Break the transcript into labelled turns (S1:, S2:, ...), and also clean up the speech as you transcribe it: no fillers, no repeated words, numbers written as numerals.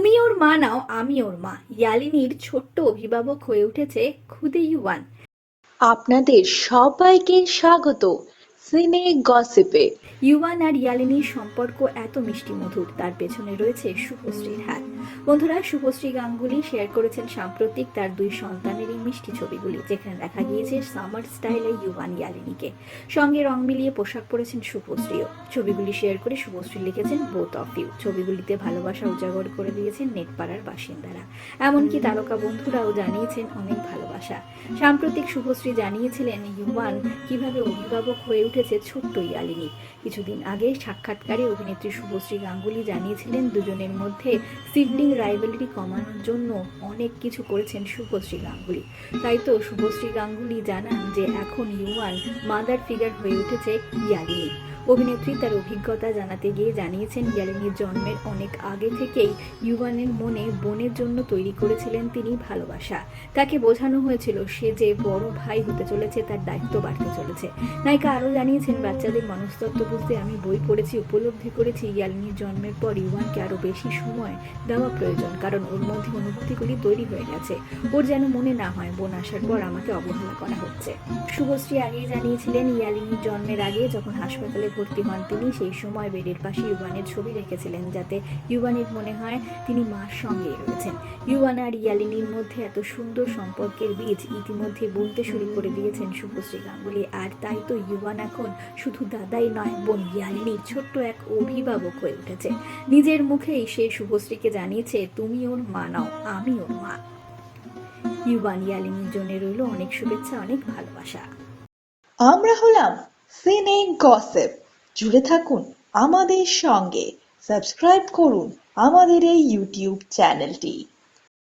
S1: তুমি ওর মা নাও, আমি ওর মা। ইয়ালিনীর ছোট্ট অভিভাবক হয়ে উঠেছে খুদে ইউয়ান।
S2: আপনাদের সবাইকে স্বাগত সিনে গসিপে।
S1: ইউয়ান আর ইয়ালিনীর সম্পর্ক এত মিষ্টি মধুর, তার পেছনে রয়েছে শুভশ্রীর হাত। বন্ধুরা, শুভশ্রী গাঙ্গুলি শেয়ার করেছেন সাম্প্রতিক তার দুই সন্তানের এই মিষ্টি ছবিগুলি, যেখানে দেখা গিয়েছে সামার স্টাইলে ইউয়ান ইয়ালিনীকে, সঙ্গে রং মিলিয়ে পোশাক পরেছেন শুভশ্রীও। ছবিগুলি শেয়ার করে শুভশ্রী লিখেছেন বোথ অফ ইউ। ছবিগুলিতে ভালোবাসা উজাগর করে দিয়েছেন নেটপাড়ার বাসিন্দারা, এমনকি তারকা বন্ধুরাও জানিয়েছেন অনেক ভালোবাসা। সাম্প্রতিক শুভশ্রী জানিয়েছিলেন ইউয়ান কিভাবে অভিভাবক হয়ে উঠেছে ছোট্ট ইয়ালিনী। কিছুদিন আগে সাক্ষাৎকারে অভিনেত্রী শুভশ্রী গাঙ্গুলি জানিয়েছিলেন দুজনের মধ্যে সিবলিং রাইভালরি কমানোর জন্য অনেক কিছু করেছেন শুভশ্রী গাঙ্গুলি। তাই তো শুভশ্রী গাঙ্গুলি জানান যে এখন ইউয়ান মাদার ফিগার হয়ে উঠেছে ইয়ালিনী। অভিনেত্রী তার অভিজ্ঞতা জানাতে গিয়ে জানিয়েছেন ইয়ালিনীর জন্মের অনেক আগে থেকেই ইউয়ানের মনে বোনের জন্য তৈরি করেছিলেন তিনি ভালোবাসা। তাকে বোঝানো হয়েছিল সে যে বড় ভাই হতে চলেছে, তার দায়িত্ব বাড়তে চলেছে। নায়িকা আরও জানিয়েছেন, বাচ্চাদের মনস্তত্ত্ব বুঝতে আমি বই পড়েছি, উপলব্ধি করেছি ইয়ালিনীর জন্মের পর ইউয়ানকে আরও বেশি সময় দেওয়া প্রয়োজন, কারণ ওর মধ্যে অনুভূতিগুলি তৈরি হয়ে গেছে। ওর যেন মনে না হয় বোন আসার পর আমাকে অবহেলা করা হচ্ছে। শুভশ্রী আগেই জানিয়েছিলেন ইয়ালিনীর জন্মের আগে যখন হাসপাতালে ভর্তি হন তিনি, সেই সময় বেডের পাশে ইউয়ানের ছবি রেখেছিলেন যাতে ইউয়ানের মনে হয় তিনি মার সঙ্গেই রয়েছেন। ইউয়ান আর ইয়ালিনীর মধ্যে এত সুন্দর সম্পর্কের বীজ ইতিমধ্যে বুনতে শুরু করে দিয়েছেন শুভশ্রী গাঙ্গুলি। আর তাই তো ইউয়ান এখন শুধু দাদাই নয়, বোন ইয়ালিনীর ছোট্ট এক অভিভাবক হয়ে উঠেছে। নিজের মুখেই সে শুভশ্রীকে জানিয়েছে, তুমি ওর মা নাও, আমি ওর মা। ইউয়ান ইয়ালিনীর জন্য রইল অনেক শুভেচ্ছা, অনেক ভালোবাসা।
S2: আমরা হলাম সিনে গসিপ। জুড়ে থাকুন আমাদের সঙ্গে, সাবস্ক্রাইব করুন আমাদের এই ইউটিউব চ্যানেলটি।